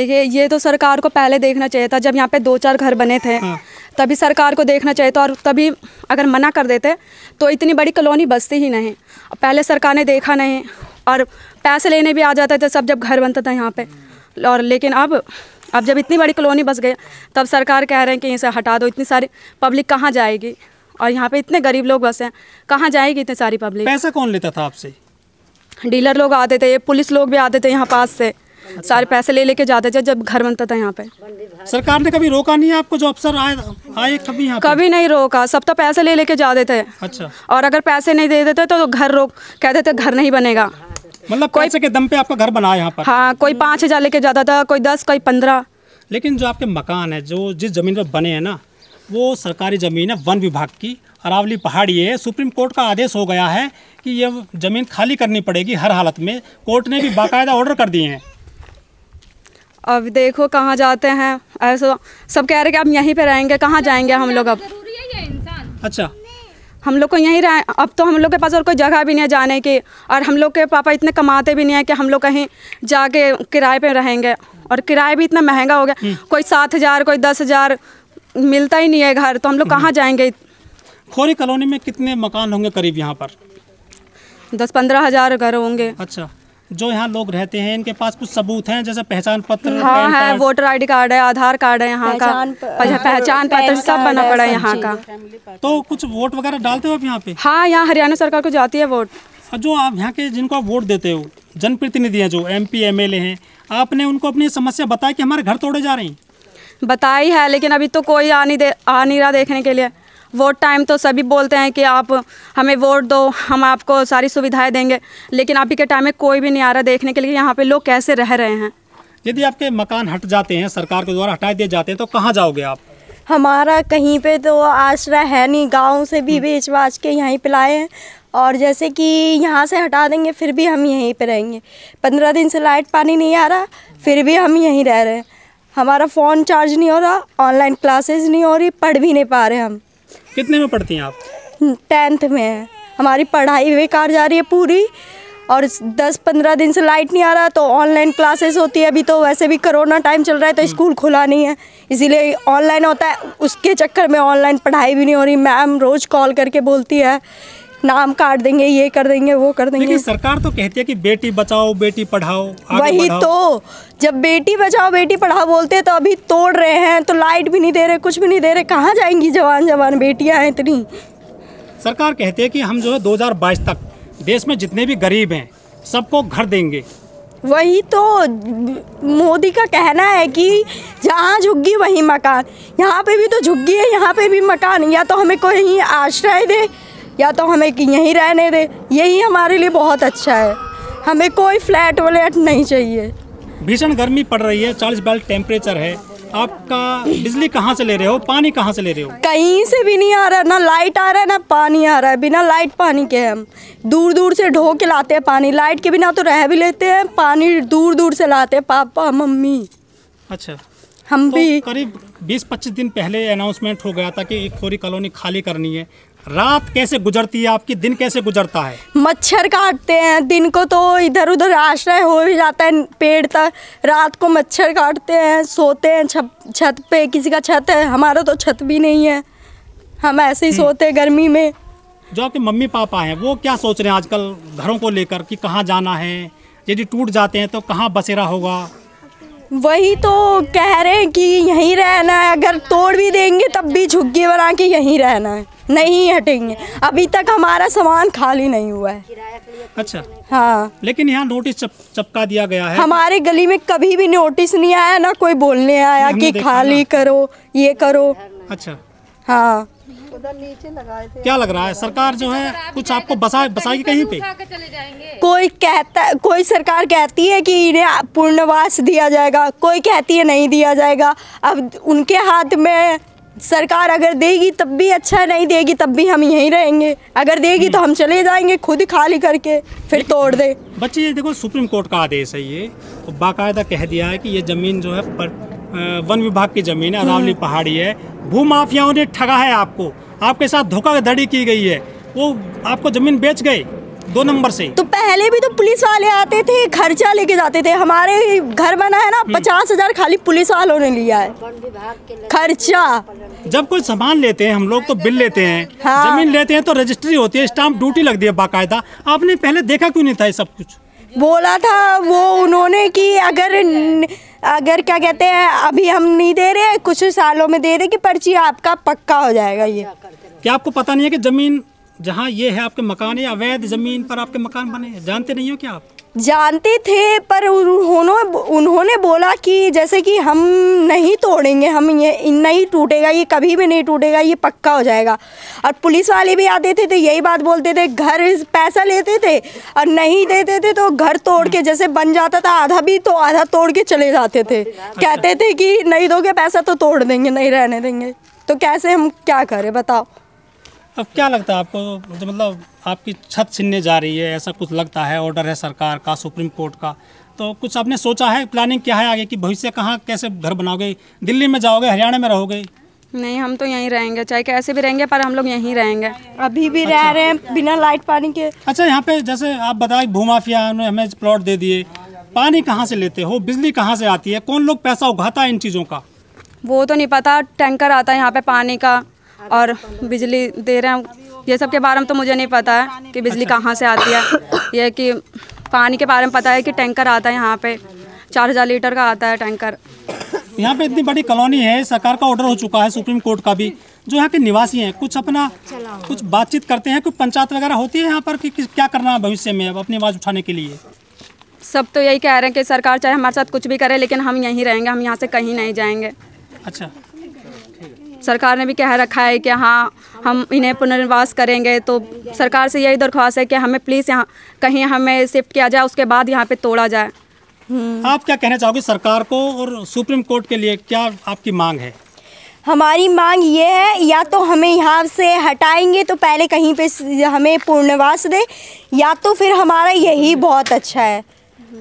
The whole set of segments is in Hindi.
देखिए, ये तो सरकार को पहले देखना चाहिए था, जब यहाँ पे 2-4 घर बने थे। हाँ। तभी सरकार को देखना चाहिए था, और तभी अगर मना कर देते तो इतनी बड़ी कॉलोनी बसती ही नहीं। पहले सरकार ने देखा नहीं, और पैसे लेने भी आ जाते थे सब, जब घर बनता था यहाँ पे। और लेकिन अब जब इतनी बड़ी कॉलोनी बस गई, तब सरकार कह रहे हैं कि इसे हटा दो। इतनी सारी पब्लिक कहाँ जाएगी, और यहाँ पे इतने गरीब लोग बसे हैं, कहाँ जाएगी इतनी सारी पब्लिक। पैसा कौन लेता था आपसे? डीलर लोग आते थे, पुलिस लोग भी आते थे यहाँ पास से। अच्छा। सारे पैसे लेके जाते थे जब घर बनता था यहाँ पे। सरकार ने कभी रोका नहीं है आपको? जो अफसर आए कभी यहाँ कभी नहीं रोका, सब तो पैसे लेके जाते थे। अच्छा। और अगर पैसे नहीं दे देते तो घर रोक कहते थे घर नहीं बनेगा। मतलब पैसे के दम पे आपका घर बना है यहाँ पर? हाँ, कोई 5,000 लेके जाता था, कोई 10, कोई 15। लेकिन जो आपके मकान है, जो जिस जमीन पर बने हैं ना, वो सरकारी ज़मीन है, वन विभाग की, अरावली पहाड़ी है। सुप्रीम कोर्ट का आदेश हो गया है कि ये ज़मीन खाली करनी पड़ेगी हर हालत में। कोर्ट ने भी बाकायदा ऑर्डर कर दिए हैं। अब देखो कहाँ जाते हैं, ऐसा सब कह रहे कि अब यहीं पे रहेंगे, कहाँ जाएंगे हम लोग अब। अच्छा, हम लोग को यहीं रहे। अब तो हम लोग के पास और कोई जगह भी नहीं है जाने की, और हम लोग के पापा इतने कमाते भी नहीं है कि हम लोग कहीं जाके किराए पे रहेंगे, और किराया भी इतना महंगा हो गया। कोई 7,000, कोई 10,000, मिलता ही नहीं है घर, तो हम लोग कहाँ जाएंगे। खोरी कॉलोनी में कितने मकान होंगे करीब यहाँ पर? 10-15 हज़ार घर होंगे। अच्छा, जो यहाँ लोग रहते हैं इनके पास कुछ सबूत हैं, जैसे पहचान पत्र? हाँ है, वोटर ID कार्ड है, आधार कार्ड है यहाँ का, पहचान पत्र सब बना पड़ा है यहाँ का। तो कुछ वोट वगैरह डालते हो आप यहाँ पे? हाँ, यहाँ हरियाणा सरकार को जाती है वोट। जो आप यहाँ के जिनको आप वोट देते हो, जनप्रतिनिधि हैं जो MP MLA हैं, आपने उनको अपनी समस्या बताई कि हमारे घर तोड़े जा रहे हैं? बताई है, लेकिन अभी तो कोई आ नहीं रहा देखने के लिए। वोट टाइम तो सभी बोलते हैं कि आप हमें वोट दो, हम आपको सारी सुविधाएं देंगे, लेकिन अभी के टाइम में कोई भी नहीं आ रहा देखने के लिए यहाँ पे लोग कैसे रह रहे हैं। यदि आपके मकान हट जाते हैं, सरकार के द्वारा हटा दिए जाते हैं, तो कहाँ जाओगे आप? हमारा कहीं पे तो आश्रय है नहीं, गांव से भी बेच बाच के यहीं पे लाए हैं, और जैसे कि यहाँ से हटा देंगे फिर भी हम यहीं पे रहेंगे। 15 दिन से लाइट पानी नहीं आ रहा, फिर भी हम यहीं रह रहे हैं। हमारा फ़ोन चार्ज नहीं हो रहा, ऑनलाइन क्लासेस नहीं हो रही, पढ़ भी नहीं पा रहे हम। कितने में पढ़ती हैं आप? 10th में है। हमारी पढ़ाई बेकार जा रही है पूरी, और 10-15 दिन से लाइट नहीं आ रहा, तो ऑनलाइन क्लासेस होती है। अभी तो वैसे भी कोरोना टाइम चल रहा है, तो स्कूल खुला नहीं है, इसीलिए ऑनलाइन होता है। उसके चक्कर में ऑनलाइन पढ़ाई भी नहीं हो रही। मैम रोज़ कॉल करके बोलती है नाम काट देंगे, ये कर देंगे, वो कर देंगे। लेकिन सरकार तो कहती है कि बेटी बचाओ बेटी पढ़ाओ, वही तो, जब बेटी बचाओ बेटी पढ़ाओ बोलते हैं तो अभी तोड़ रहे हैं, तो लाइट भी नहीं दे रहे, कुछ भी नहीं दे रहे। कहाँ जाएंगी जवान बेटियां हैं इतनी? सरकार कहती है कि हम जो है 2022 तक देश में जितने भी गरीब हैं सबको घर देंगे। वही तो मोदी का कहना है कि जहाँ झुग्गी वहीं मकान। यहाँ पे भी तो झुग्गी है, यहाँ पे भी मकान। या तो हमें कोई आश्रय दे, या तो हमें यहीं रहने दे, यही हमारे लिए बहुत अच्छा है। हमें कोई फ्लैट व्लैट नहीं चाहिए। भीषण गर्मी पड़ रही है, 40-42 टेम्परेचर है। आपका बिजली कहाँ से ले रहे हो, पानी कहाँ से ले रहे हो? कहीं से भी नहीं आ रहा, ना लाइट आ रहा है ना पानी आ रहा है। बिना लाइट पानी के हम दूर दूर से ढो के लाते हैं पानी। लाइट के बिना तो रह भी लेते हैं, पानी दूर दूर से लाते हैं पापा मम्मी। अच्छा, हम तो भी करीब 20-25 दिन पहले अनाउंसमेंट हो गया था कि खोरी कॉलोनी खाली करनी है। रात कैसे गुजरती है आपकी, दिन कैसे गुजरता है? मच्छर काटते हैं, दिन को तो इधर उधर आश्रय हो ही जाता है पेड़ तक, रात को मच्छर काटते हैं, सोते हैं छत पे। किसी का छत है, हमारा तो छत भी नहीं है, हम ऐसे ही सोते हैं गर्मी में। जो आपके मम्मी पापा हैं वो क्या सोच रहे हैं आजकल घरों को लेकर कि कहाँ जाना है, यदि टूट जाते हैं तो कहाँ बसेरा होगा? वही तो कह रहे हैं कि यहीं रहना है, अगर तोड़ भी देंगे तब भी झुग्गी बना के यहीं रहना है, नहीं हटेंगे। अभी तक हमारा सामान खाली नहीं हुआ है। अच्छा, हाँ, लेकिन यहाँ नोटिस चपका दिया गया है। हमारे गली में कभी भी नोटिस नहीं आया, ना कोई बोलने आया कि खाली करो, ये करो। अच्छा, हाँ, नीचे लगाए थे। क्या लग रहा है सरकार जो है कुछ आपको बसाएगी कहीं पे? कोई सरकार कहती है कि इन्हें पूर्णवास दिया जाएगा, कोई कहती है नहीं दिया जाएगा। अब उनके हाथ में, सरकार अगर देगी तब भी अच्छा, नहीं देगी तब भी हम यहीं रहेंगे। अगर देगी तो हम चले जाएंगे खुद खाली करके, फिर तोड़ दे। बच्चे ये देखो, सुप्रीम कोर्ट का आदेश है, ये तो बाकायदा कह दिया है कि ये जमीन जो है वन विभाग की जमीन है, अरावली पहाड़ी है। भूमाफियाओं ने ठगा है आपको, आपके साथ धोखाधड़ी की गई है, वो आपको जमीन बेच गए। 2 नंबर से। तो पहले भी तो पुलिस वाले आते थे, खर्चा लेके जाते थे। हमारे घर बना है ना, 50,000 खाली पुलिस वालों ने लिया है खर्चा। जब कोई सामान लेते हैं हम लोग तो बिल लेते हैं, हाँ। जमीन लेते हैं तो रजिस्ट्री होती है, स्टाम्प ड्यूटी लगती है बाकायदा। आपने पहले देखा क्यों नहीं था ये सब कुछ? बोला था वो उन्होंने कि अगर क्या कहते हैं, अभी हम नहीं दे रहे, कुछ सालों में दे दे कि पर्ची आपका पक्का हो जाएगा। ये क्या आपको पता नहीं है कि जमीन जहाँ ये है आपके मकान है, अवैध जमीन पर आपके मकान बने हैं? जानते नहीं हो क्या आप? जानते थे, पर उन्होंने बोला कि जैसे कि हम नहीं तोड़ेंगे, हम ये नहीं टूटेगा, ये कभी भी नहीं टूटेगा, ये पक्का हो जाएगा। और पुलिस वाले भी आते थे तो यही बात बोलते थे, घर पैसा लेते थे और नहीं देते थे तो घर तोड़ के, जैसे बन जाता था आधा भी तो आधा तोड़ के चले जाते थे। कहते थे कि नहीं दोगे पैसा तो तोड़ देंगे, नहीं रहने देंगे। तो कैसे हम क्या करें बताओ? अब क्या लगता है आपको, जो मतलब आपकी छत छीनने जा रही है, ऐसा कुछ लगता है? ऑर्डर है सरकार का, सुप्रीम कोर्ट का, तो कुछ आपने सोचा है, प्लानिंग क्या है आगे की? भविष्य कहाँ कैसे घर बनाओगे? दिल्ली में जाओगे, हरियाणा में रहोगे? नहीं, हम तो यहीं रहेंगे, चाहे कैसे भी रहेंगे, पर हम लोग यहीं रहेंगे। अभी भी रह रहे हैं बिना लाइट पानी के। अच्छा, यहाँ पे जैसे आप बताए भूमाफिया ने हमें प्लॉट दे दिए, पानी कहाँ से लेते हो, बिजली कहाँ से आती है, कौन लोग पैसा उगाता है इन चीज़ों का? वो तो नहीं पता। टैंकर आता है यहाँ पे पानी का और बिजली दे रहे हैं, ये सब के बारे में तो मुझे नहीं पता है कि बिजली कहाँ से आती है। ये कि पानी के बारे में पता है कि टैंकर आता है यहाँ पे, 4000 लीटर का आता है टैंकर। यहाँ पे इतनी बड़ी कॉलोनी है, सरकार का ऑर्डर हो चुका है, सुप्रीम कोर्ट का भी। जो यहाँ के निवासी हैं कुछ अपना कुछ बातचीत करते हैं, कुछ पंचायत वगैरह होती है यहाँ पर कि क्या करना है भविष्य में अब अपनी आवाज़ उठाने के लिए? सब तो यही कह रहे हैं कि सरकार चाहे हमारे साथ कुछ भी करे, लेकिन हम यहीं रहेंगे, हम यहाँ से कहीं नहीं जाएंगे। अच्छा, सरकार ने भी कह रखा है कि हाँ हम इन्हें पुनर्वास करेंगे, तो सरकार से यही दरख्वास्त है कि हमें प्लीज़ यहाँ कहीं हमें शिफ्ट किया जाए, उसके बाद यहाँ पे तोड़ा जाए। आप क्या कहना चाहोगे सरकार को और सुप्रीम कोर्ट के लिए, क्या आपकी मांग है? हमारी मांग ये है, या तो हमें यहाँ से हटाएंगे तो पहले कहीं पे हमें पुनर्वास दे, या तो फिर हमारा यही बहुत अच्छा है।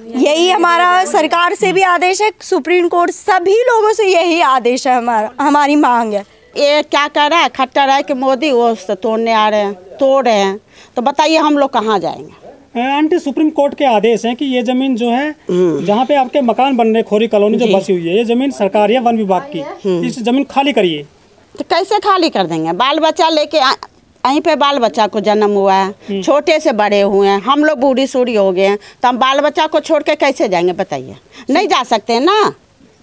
यही हमारा सरकार से भी आदेश है, सुप्रीम कोर्ट सभी लोगों से यही आदेश है, हमारी मांग है। ये क्या कर रहा है, खट्टर है कि मोदी वो तोड़ने आ रहे हैं, तोड़ रहे हैं, तो बताइए हम लोग कहाँ जाएंगे? आंटी, सुप्रीम कोर्ट के आदेश हैं कि ये जमीन जो है जहाँ पे आपके मकान बन रहे, खोरी कॉलोनी जो बसी हुई है, ये जमीन सरकारी है, वन विभाग की, इस जमीन खाली करिए। तो कैसे खाली कर देंगे? बाल बच्चा लेके यहीं पे बाल बच्चा को जन्म हुआ है, छोटे से बड़े हुए हैं, हम लोग बूढ़ी सूढ़ी हो गए हैं, तो हम बाल बच्चा को छोड़ के कैसे जाएंगे बताइए? नहीं जा सकते ना।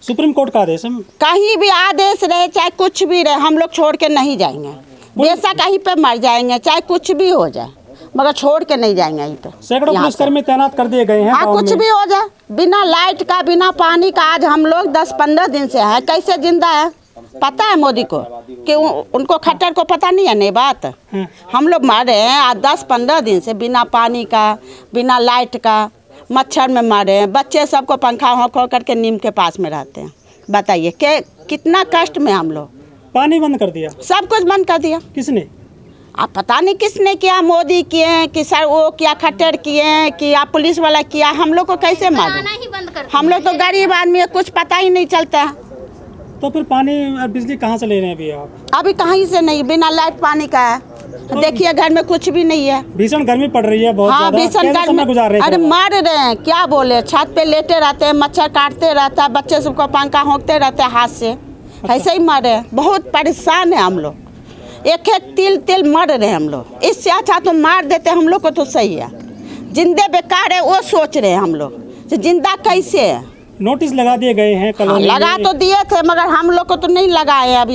सुप्रीम कोर्ट का आदेश है, कहीं भी आदेश रहे चाहे कुछ भी रहे, हम लोग छोड़ के नहीं जाएंगे। बेशक कहीं पे मर जाएंगे, चाहे कुछ भी हो जाए, मगर छोड़ के नहीं जाएंगे। यहीं पे सैकड़ों पुलिसकर्मी तैनात कर दिए गए हैं। हाँ, कुछ भी हो जाए, बिना लाइट का बिना पानी का आज हम लोग 10-15 दिन से है, कैसे जिंदा है? पता है मोदी को कि उनको खट्टर को पता नहीं है? नहीं बात, हम लोग मर रहे हैं आज 10-15 दिन से बिना पानी का, बिना लाइट का, मच्छर में मर रहे हैं। बच्चे सबको पंखा हो करके नीम के पास में रहते हैं। बताइए कि कितना कष्ट में हम लोग। पानी बंद कर दिया, सब कुछ बंद कर दिया। किसने? आप पता नहीं किसने किया, मोदी किए हैं कि सर वो किया, खट्टर किए हैं कि आप पुलिस वाला किया, हम लोग को कैसे मालूम? हम लोग तो गरीब आदमी है, कुछ पता ही नहीं चलता है। तो फिर पानी और बिजली कहाँ से ले रहे हैं अभी आप? अभी कहीं से नहीं, बिना लाइट पानी का है। तो देखिए घर में कुछ भी नहीं है। भीषण गर्मी पड़ रही है बहुत। हाँ, भीषण गर्मी गुजार रहे हैं। अरे मर रहे हैं, क्या बोले, छत पे लेटे रहते हैं, मच्छर काटते रहता है, बच्चे सबको पंखा होंकते रहते हैं हाथ से, ऐसे ही मर रहे हैं। बहुत परेशान है हम लोग, एक एक तिल मर रहे हैं हम लोग। इससे अच्छा तो मार देते हम लोग को तो सही है। जिंदे बेकार है वो सोच रहे हैं हम लोग, तो जिंदा कैसे है? नोटिस लगा दिए गए हैं कॉलोनी में। लगा तो दिए थे, मगर हम लोग को तो नहीं लगाए अभी।